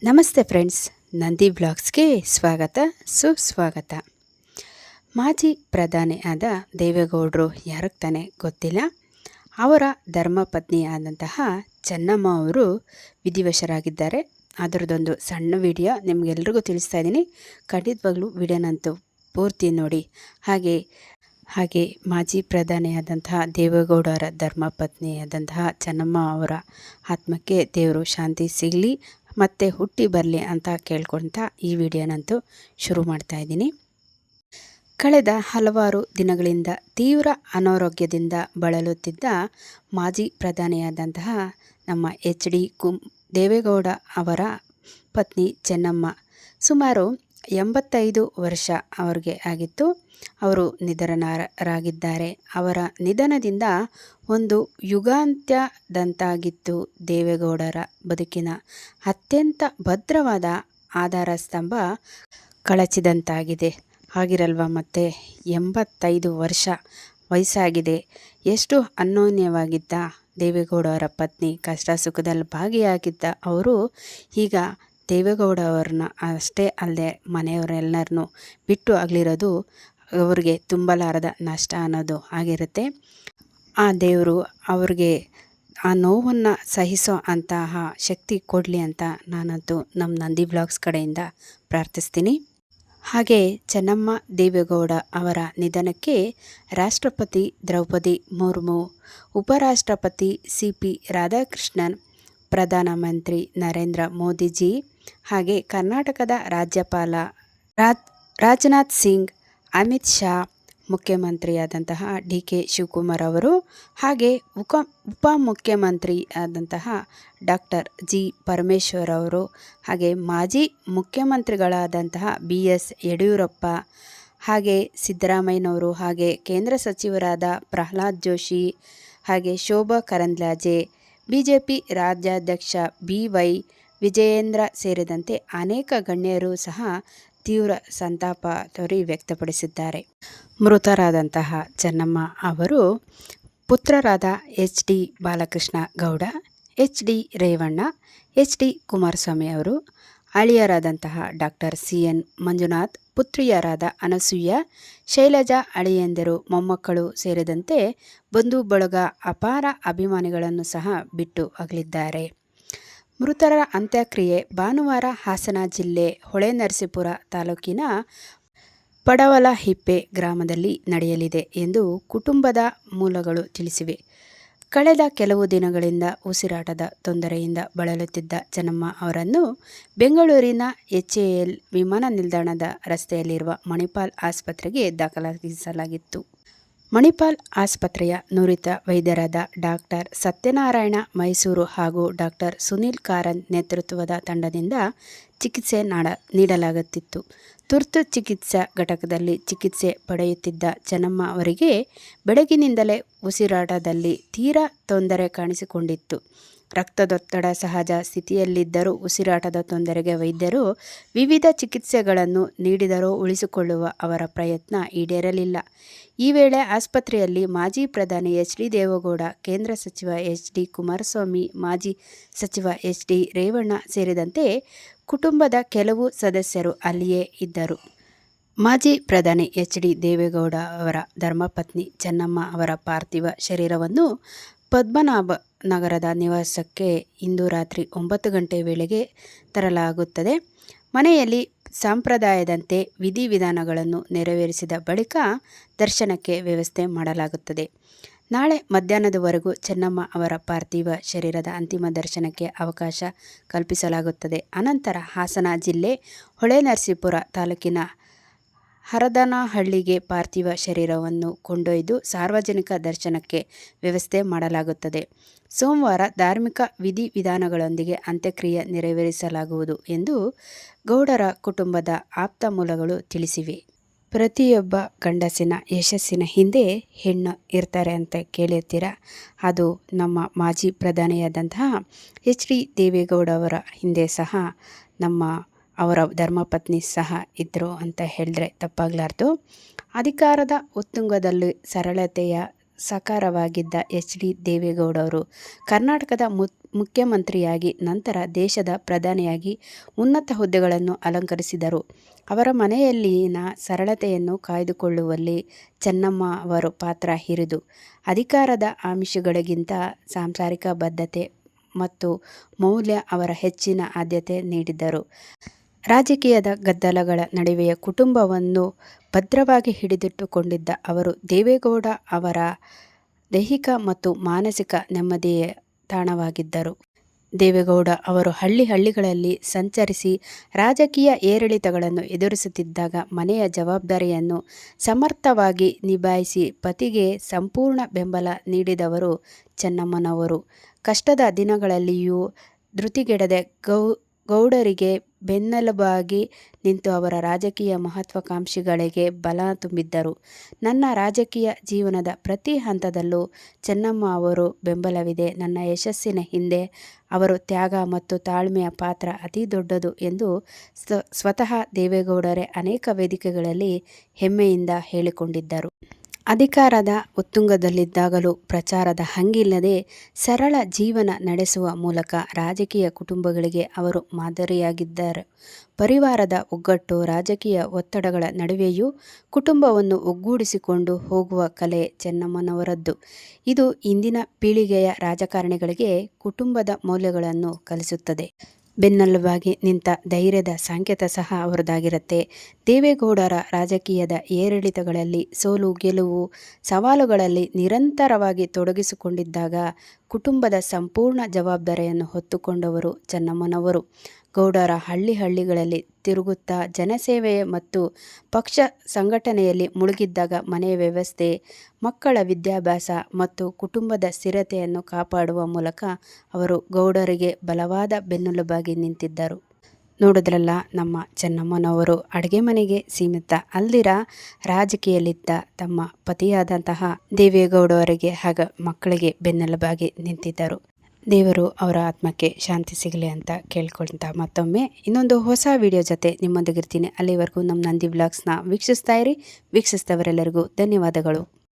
ನಮಸ್ತೆ ಫ್ರೆಂಡ್ಸ್, ನಂದಿ ಬ್ಲಾಗ್ಸ್ಗೆ ಸ್ವಾಗತ ಸುಸ್ವಾಗತ. ಮಾಜಿ ಪ್ರಧಾನಿ ಆದ ದೇವೇಗೌಡರು ಯಾರಿಗೆ ತಾನೇ ಗೊತ್ತಿಲ್ಲ. ಅವರ ಧರ್ಮಪತ್ನಿ ಆದಂತಹ ಚೆನ್ನಮ್ಮ ಅವರು ವಿಧಿವಶರಾಗಿದ್ದಾರೆ. ಅದರದೊಂದು ಸಣ್ಣ ವಿಡಿಯೋ ನಿಮಗೆಲ್ರಿಗೂ ತಿಳಿಸ್ತಾ ಇದ್ದೀನಿ. ಖಂಡಿತವಾಗ್ಲೂ ವಿಡಿಯೋನಂತೂ ಪೂರ್ತಿ ನೋಡಿ. ಹಾಗೆ ಮಾಜಿ ಪ್ರಧಾನಿಯಾದಂತಹ ದೇವೇಗೌಡರ ಧರ್ಮಪತ್ನಿಯಾದಂತಹ ಚೆನ್ನಮ್ಮ ಅವರ ಆತ್ಮಕ್ಕೆ ದೇವರು ಶಾಂತಿ ಸಿಗಲಿ ಮತ್ತೆ ಹುಟ್ಟಿ ಬರಲಿ ಅಂತ ಕೇಳ್ಕೊಳ್ತಾ ಈ ವಿಡಿಯೋನಂತೂ ಶುರು ಮಾಡ್ತಾ ಇದ್ದೀನಿ. ಕಳೆದ ಹಲವಾರು ದಿನಗಳಿಂದ ತೀವ್ರ ಅನಾರೋಗ್ಯದಿಂದ ಬಳಲುತ್ತಿದ್ದ ಮಾಜಿ ಪ್ರಧಾನಿಯಾದಂತಹ ನಮ್ಮ HD ದೇವೇಗೌಡ ಅವರ ಪತ್ನಿ ಚೆನ್ನಮ್ಮ ಸುಮಾರು 85 ವರ್ಷ ಅವ್ರಿಗೆ ಆಗಿತ್ತು. ಅವರು ನಿಧನರಾಗಿದ್ದಾರೆ. ಅವರ ನಿಧನದಿಂದ ಒಂದು ಯುಗಾಂತ್ಯದಂತಾಗಿತ್ತು. ದೇವೇಗೌಡರ ಬದುಕಿನ ಅತ್ಯಂತ ಭದ್ರವಾದ ಆಧಾರ ಸ್ತಂಭ ಕಳಚಿದಂತಾಗಿದೆ. ಹಾಗಿರಲ್ವ ಮತ್ತೆ 85 ವರ್ಷ ವಯಸ್ಸಾಗಿದೆ. ಎಷ್ಟು ಅನ್ಯೋನ್ಯವಾಗಿದ್ದ ದೇವೇಗೌಡ ಅವರ ಪತ್ನಿ, ಕಷ್ಟ ಸುಖದಲ್ಲಿ ಭಾಗಿಯಾಗಿದ್ದ ಅವರು ಈಗ ದೇವೇಗೌಡ ಅವ್ರನ್ನ ಅಷ್ಟೇ ಅಲ್ಲದೆ ಮನೆಯವರೆಲ್ಲರನ್ನೂ ಬಿಟ್ಟು ಆಗಲಿರೋದು ಅವ್ರಿಗೆ ತುಂಬಲಾರದ ನಷ್ಟ ಅನ್ನೋದು ಆಗಿರುತ್ತೆ. ಆ ದೇವರು ಅವ್ರಿಗೆ ಆ ನೋವನ್ನು ಸಹಿಸೋ ಅಂತಹ ಶಕ್ತಿ ಕೊಡಲಿ ಅಂತ ನಾನಂತೂ ನಮ್ಮ ನಂದಿ ಬ್ಲಾಗ್ಸ್ ಕಡೆಯಿಂದ ಪ್ರಾರ್ಥಿಸ್ತೀನಿ. ಹಾಗೆ ಚೆನ್ನಮ್ಮ ದೇವೇಗೌಡ ಅವರ ನಿಧನಕ್ಕೆ ರಾಷ್ಟ್ರಪತಿ ದ್ರೌಪದಿ ಮುರ್ಮು, ಉಪರಾಷ್ಟ್ರಪತಿ CP ರಾಧಾಕೃಷ್ಣನ್, ಪ್ರಧಾನಮಂತ್ರಿ ನರೇಂದ್ರ ಮೋದಿಜಿ, ಹಾಗೆ ಕರ್ನಾಟಕದ ರಾಜ್ಯಪಾಲ ರಾಜನಾಥ್ ಸಿಂಗ್, ಅಮಿತ್ ಶಾ, ಮುಖ್ಯಮಂತ್ರಿಯಾದಂತಹ DK ಶಿವಕುಮಾರ್ ಅವರು, ಹಾಗೆ ಉಪಮುಖ್ಯಮಂತ್ರಿ ಆದಂತಹ ಡಾಕ್ಟರ್ G ಪರಮೇಶ್ವರ್ ಅವರು, ಹಾಗೆ ಮಾಜಿ ಮುಖ್ಯಮಂತ್ರಿಗಳಾದಂತಹ BS ಯಡಿಯೂರಪ್ಪ, ಹಾಗೆ ಸಿದ್ದರಾಮಯ್ಯನವರು, ಹಾಗೆ ಕೇಂದ್ರ ಸಚಿವರಾದ ಪ್ರಹ್ಲಾದ್ ಜೋಶಿ, ಹಾಗೆ ಶೋಭಾ ಕರಂದ್ಲಾಜೆ, BJP ರಾಜ್ಯಾಧ್ಯಕ್ಷ BY ವಿಜಯೇಂದ್ರ ಸೇರಿದಂತೆ ಅನೇಕ ಗಣ್ಯರು ಸಹ ತೀವ್ರ ಸಂತಾಪ ವ್ಯಕ್ತಪಡಿಸಿದ್ದಾರೆ. ಮೃತರಾದಂತಹ ಚೆನ್ನಮ್ಮ ಅವರು ಪುತ್ರರಾದ HD Balakrishna Gowda, HD Revanna, HD Kumaraswamy ಅವರು, ಅಳಿಯರಾದಂತಹ ಡಾಕ್ಟರ್ CN ಮಂಜುನಾಥ್, ಪುತ್ರಿಯರಾದ ಅನಸೂಯ, ಶೈಲಜಾ, ಅಳಿಯಂದಿರು, ಮೊಮ್ಮಕ್ಕಳು ಸೇರಿದಂತೆ ಬಂಧು ಬಳಗ ಅಪಾರ ಅಭಿಮಾನಿಗಳನ್ನು ಸಹ ಬಿಟ್ಟು ಅಗಲಿದ್ದಾರೆ. ಮೃತರ ಅಂತ್ಯಕ್ರಿಯೆ ಭಾನುವಾರ ಹಾಸನ ಜಿಲ್ಲೆ ಹೊಳೆನರಸೀಪುರ ತಾಲೂಕಿನ ಪಡವಲಹಿಪ್ಪೆ ಗ್ರಾಮದಲ್ಲಿ ನಡೆಯಲಿದೆ ಎಂದು ಕುಟುಂಬದ ಮೂಲಗಳು ತಿಳಿಸಿವೆ. ಕಳೆದ ಕೆಲವು ದಿನಗಳಿಂದ ಉಸಿರಾಟದ ತೊಂದರೆಯಿಂದ ಬಳಲುತ್ತಿದ್ದ ಚೆನ್ನಮ್ಮ ಅವರನ್ನು ಬೆಂಗಳೂರಿನ HAL ವಿಮಾನ ನಿಲ್ದಾಣದ ರಸ್ತೆಯಲ್ಲಿರುವ ಮಣಿಪಾಲ್ ಆಸ್ಪತ್ರೆಗೆ ದಾಖಲಿಸಲಾಗಿತ್ತು. ಮಣಿಪಾಲ್ ಆಸ್ಪತ್ರೆಯ ನುರಿತ ವೈದ್ಯರಾದ ಡಾಕ್ಟರ್ ಸತ್ಯನಾರಾಯಣ ಮೈಸೂರು ಹಾಗೂ ಡಾಕ್ಟರ್ ಸುನೀಲ್ ಕಾರಂತ್ ನೇತೃತ್ವದ ತಂಡದಿಂದ ಚಿಕಿತ್ಸೆ ನೀಡಲಾಗುತ್ತಿತ್ತು. ತುರ್ತು ಚಿಕಿತ್ಸಾ ಘಟಕದಲ್ಲಿ ಚಿಕಿತ್ಸೆ ಪಡೆಯುತ್ತಿದ್ದ ಚೆನ್ನಮ್ಮ ಅವರಿಗೆ ಬೆಳಗಿನಿಂದಲೇ ಉಸಿರಾಟದಲ್ಲಿ ತೀರಾ ತೊಂದರೆ ಕಾಣಿಸಿಕೊಂಡಿತ್ತು. ರಕ್ತದೊತ್ತಡ ಸಹಜ ಸ್ಥಿತಿಯಲ್ಲಿದ್ದರೂ ಉಸಿರಾಟದ ತೊಂದರೆಗೆ ವೈದ್ಯರು ವಿವಿಧ ಚಿಕಿತ್ಸೆಗಳನ್ನು ನೀಡಿದರೂ ಉಳಿಸಿಕೊಳ್ಳುವ ಅವರ ಪ್ರಯತ್ನ ಈಡೇರಲಿಲ್ಲ. ಈ ವೇಳೆ ಆಸ್ಪತ್ರೆಯಲ್ಲಿ ಮಾಜಿ ಪ್ರಧಾನಿ HD ದೇವೇಗೌಡ, ಕೇಂದ್ರ ಸಚಿವ HD ಕುಮಾರಸ್ವಾಮಿ, ಮಾಜಿ ಸಚಿವ HD ರೇವಣ್ಣ ಸೇರಿದಂತೆ ಕುಟುಂಬದ ಕೆಲವು ಸದಸ್ಯರು ಅಲ್ಲಿಯೇ ಇದ್ದರು. ಮಾಜಿ ಪ್ರಧಾನಿ HD ದೇವೇಗೌಡ ಅವರ ಧರ್ಮಪತ್ನಿ ಚೆನ್ನಮ್ಮ ಅವರ ಪಾರ್ಥಿವ ಶರೀರವನ್ನು ಪದ್ಮನಾಭ ನಗರದ ನಿವಾಸಕ್ಕೆ ಇಂದು ರಾತ್ರಿ 9 ಗಂಟೆ ವೇಳೆಗೆ ತರಲಾಗುತ್ತದೆ. ಮನೆಯಲ್ಲಿ ಸಂಪ್ರದಾಯದಂತೆ ವಿಧಿವಿಧಾನಗಳನ್ನು ನೆರವೇರಿಸಿದ ಬಳಿಕ ದರ್ಶನಕ್ಕೆ ವ್ಯವಸ್ಥೆ ಮಾಡಲಾಗುತ್ತದೆ. ನಾಳೆ ಮಧ್ಯಾಹ್ನದವರೆಗೂ ಚೆನ್ನಮ್ಮ ಅವರ ಪಾರ್ಥಿವ ಶರೀರದ ಅಂತಿಮ ದರ್ಶನಕ್ಕೆ ಅವಕಾಶ ಕಲ್ಪಿಸಲಾಗುತ್ತದೆ. ಅನಂತರ ಹಾಸನ ಜಿಲ್ಲೆ ಹೊಳೆನರಸೀಪುರ ತಾಲೂಕಿನ ಹರದನಹಳ್ಳಿಗೆ ಪಾರ್ಥಿವ ಶರೀರವನ್ನು ಕೊಂಡೊಯ್ದು ಸಾರ್ವಜನಿಕ ದರ್ಶನಕ್ಕೆ ವ್ಯವಸ್ಥೆ ಮಾಡಲಾಗುತ್ತದೆ. ಸೋಮವಾರ ಧಾರ್ಮಿಕ ವಿಧಿವಿಧಾನಗಳೊಂದಿಗೆ ಅಂತ್ಯಕ್ರಿಯೆ ನೆರವೇರಿಸಲಾಗುವುದು ಎಂದು ಗೌಡರ ಕುಟುಂಬದ ಆಪ್ತ ಮೂಲಗಳು ತಿಳಿಸಿವೆ. ಪ್ರತಿಯೊಬ್ಬ ಗಂಡಸಿನ ಯಶಸ್ಸಿನ ಹಿಂದೆ ಹೆಣ್ಣು ಇರ್ತಾರೆ ಅಂತ ಕೇಳಿರ್ತೀರ. ಅದು ನಮ್ಮ ಮಾಜಿ ಪ್ರಧಾನಿಯಾದಂತಹ HD ದೇವೇಗೌಡ ಅವರ ಹಿಂದೆ ಸಹ ಅವರ ಧರ್ಮಪತ್ನಿ ಸಹ ಇದ್ದರು ಅಂತ ಹೇಳಿದ್ರೆ ತಪ್ಪಾಗಲಾರ್ದು. ಅಧಿಕಾರದ ಉತ್ತುಂಗದಲ್ಲಿ ಸರಳತೆಯ ಸಕಾರವಾಗಿದ್ದ ಎಚ್.ಡಿ. ದೇವೇಗೌಡರು ಕರ್ನಾಟಕದ ಮುಖ್ಯಮಂತ್ರಿಯಾಗಿ ನಂತರ ದೇಶದ ಪ್ರಧಾನಿಯಾಗಿ ಉನ್ನತ ಹುದ್ದೆಗಳನ್ನು ಅಲಂಕರಿಸಿದರು. ಅವರ ಮನೆಯಲ್ಲಿನ ಸರಳತೆಯನ್ನು ಕಾಯ್ದುಕೊಳ್ಳುವಲ್ಲಿ ಚೆನ್ನಮ್ಮ ಅವರ ಪಾತ್ರ ಹಿರಿದು. ಅಧಿಕಾರದ ಆಮಿಷಗಳಿಗಿಂತ ಸಾಂಸಾರಿಕ ಬದ್ಧತೆ ಮತ್ತು ಮೌಲ್ಯ ಅವರ ಹೆಚ್ಚಿನ ಆದ್ಯತೆ ನೀಡಿದ್ದರು. ರಾಜಕೀಯದ ಗದ್ದಲಗಳ ನಡುವೆಯ ಕುಟುಂಬವನ್ನು ಭದ್ರವಾಗಿ ಹಿಡಿದಿಟ್ಟುಕೊಂಡಿದ್ದ ಅವರು ದೇವೇಗೌಡ ಅವರ ದೈಹಿಕ ಮತ್ತು ಮಾನಸಿಕ ನೆಮ್ಮದಿಯ ತಾಣವಾಗಿದ್ದರು. ದೇವೇಗೌಡ ಅವರು ಹಳ್ಳಿಗಳಲ್ಲಿ ಸಂಚರಿಸಿ ರಾಜಕೀಯ ಏರಿಳಿತಗಳನ್ನು ಎದುರಿಸುತ್ತಿದ್ದಾಗ ಮನೆಯ ಜವಾಬ್ದಾರಿಯನ್ನು ಸಮರ್ಥವಾಗಿ ನಿಭಾಯಿಸಿ ಪತಿಗೆ ಸಂಪೂರ್ಣ ಬೆಂಬಲ ನೀಡಿದವರು ಚೆನ್ನಮ್ಮನವರು. ಕಷ್ಟದ ದಿನಗಳಲ್ಲಿಯೂ ಧೃತಿಗೆಡದೆ ಗೌಡರಿಗೆ ಬೆನ್ನೆಲುಬಾಗಿ ನಿಂತು ಅವರ ರಾಜಕೀಯ ಮಹತ್ವಾಕಾಂಕ್ಷೆಗಳಿಗೆ ಬಲ ತುಂಬಿದ್ದರು. ನನ್ನ ರಾಜಕೀಯ ಜೀವನದ ಪ್ರತಿ ಹಂತದಲ್ಲೂ ಚೆನ್ನಮ್ಮ ಅವರು ಬೆಂಬಲವಿದೆ. ನನ್ನ ಯಶಸ್ಸಿನ ಹಿಂದೆ ಅವರ ತ್ಯಾಗ ಮತ್ತು ತಾಳ್ಮೆಯ ಪಾತ್ರ ಅತಿ ದೊಡ್ಡದು ಎಂದು ಸ್ವತಃ ದೇವೇಗೌಡರೇ ಅನೇಕ ವೇದಿಕೆಗಳಲ್ಲಿ ಹೆಮ್ಮೆಯಿಂದ ಹೇಳಿಕೊಂಡಿದ್ದರು. ಅಧಿಕಾರದ ಉತ್ತುಂಗದಲ್ಲಿದ್ದಾಗಲೂ ಪ್ರಚಾರದ ಹಂಗಿಲ್ಲದೆ ಸರಳ ಜೀವನ ನಡೆಸುವ ಮೂಲಕ ರಾಜಕೀಯ ಕುಟುಂಬಗಳಿಗೆ ಅವರು ಮಾದರಿಯಾಗಿದ್ದಾರೆ. ಪರಿವಾರದ ಒಗ್ಗಟ್ಟು, ರಾಜಕೀಯ ಒತ್ತಡಗಳ ನಡುವೆಯೂ ಕುಟುಂಬವನ್ನು ಒಗ್ಗೂಡಿಸಿಕೊಂಡು ಹೋಗುವ ಕಲೆ ಚೆನ್ನಮ್ಮನವರದ್ದು. ಇದು ಇಂದಿನ ಪೀಳಿಗೆಯ ರಾಜಕಾರಣಿಗಳಿಗೆ ಕುಟುಂಬದ ಮೌಲ್ಯಗಳನ್ನು ಕಲಿಸುತ್ತದೆ. ಬೆನ್ನೆಲುಬಾಗಿ ನಿಂತ ಧೈರ್ಯದ ಸಂಕೇತ ಸಹ ಅವರದಾಗಿರುತ್ತೆ. ದೇವೇಗೌಡರ ರಾಜಕೀಯದ ಏರಿಳಿತಗಳಲ್ಲಿ ಸೋಲು ಗೆಲುವು ಸವಾಲುಗಳಲ್ಲಿ ನಿರಂತರವಾಗಿ ತೊಡಗಿಸಿಕೊಂಡಿದ್ದಾಗ ಕುಟುಂಬದ ಸಂಪೂರ್ಣ ಜವಾಬ್ದಾರಿಯನ್ನು ಹೊತ್ತುಕೊಂಡವರು ಚೆನ್ನಮ್ಮನವರು. ಗೌಡರ ಹಳ್ಳಿಗಳಲ್ಲಿ ತಿರುಗುತ್ತಾ ಜನಸೇವೆ ಮತ್ತು ಪಕ್ಷ ಸಂಘಟನೆಯಲ್ಲಿ ಮುಳುಗಿದ್ದಾಗ ಮನೆಯ ವ್ಯವಸ್ಥೆ, ಮಕ್ಕಳ ವಿದ್ಯಾಭ್ಯಾಸ ಮತ್ತು ಕುಟುಂಬದ ಸ್ಥಿರತೆಯನ್ನು ಕಾಪಾಡುವ ಮೂಲಕ ಅವರು ಗೌಡರಿಗೆ ಬಲವಾದ ಬೆನ್ನೆಲುಬಾಗಿ ನಿಂತಿದ್ದರು. ನೋಡಿದ್ರಲ್ಲ, ನಮ್ಮ ಚೆನ್ನಮ್ಮನವರು ಅಡುಗೆ ಮನೆಗೆ ಸೀಮಿತ ಅಲ್ದಿರ ರಾಜಕೀಯದಲ್ಲಿದ್ದ ತಮ್ಮ ಪತಿಯಾದಂತಹ ದೇವೇಗೌಡವರಿಗೆ ಹಾಗೂ ಮಕ್ಕಳಿಗೆ ಬೆನ್ನೆಲುಬಾಗಿ ನಿಂತಿದ್ದರು. ದೇವರು ಅವರ ಆತ್ಮಕ್ಕೆ ಶಾಂತಿ ಸಿಗಲಿ ಅಂತ ಕೇಳ್ಕೊಳ್ತಾ ಮತ್ತೊಮ್ಮೆ ಇನ್ನೊಂದು ಹೊಸ ವಿಡಿಯೋ ಜೊತೆ ನಿಮ್ಮೊಂದಿಗಿರ್ತೀನಿ. ಅಲ್ಲಿವರೆಗೂ ನಮ್ಮ ನಂದಿ ವ್ಲಾಗ್ಸ್ನ ವೀಕ್ಷಿಸ್ತಾ ಇರಿ. ವೀಕ್ಷಿಸಿದವರೆಲ್ಲರಿಗೂ ಧನ್ಯವಾದಗಳು.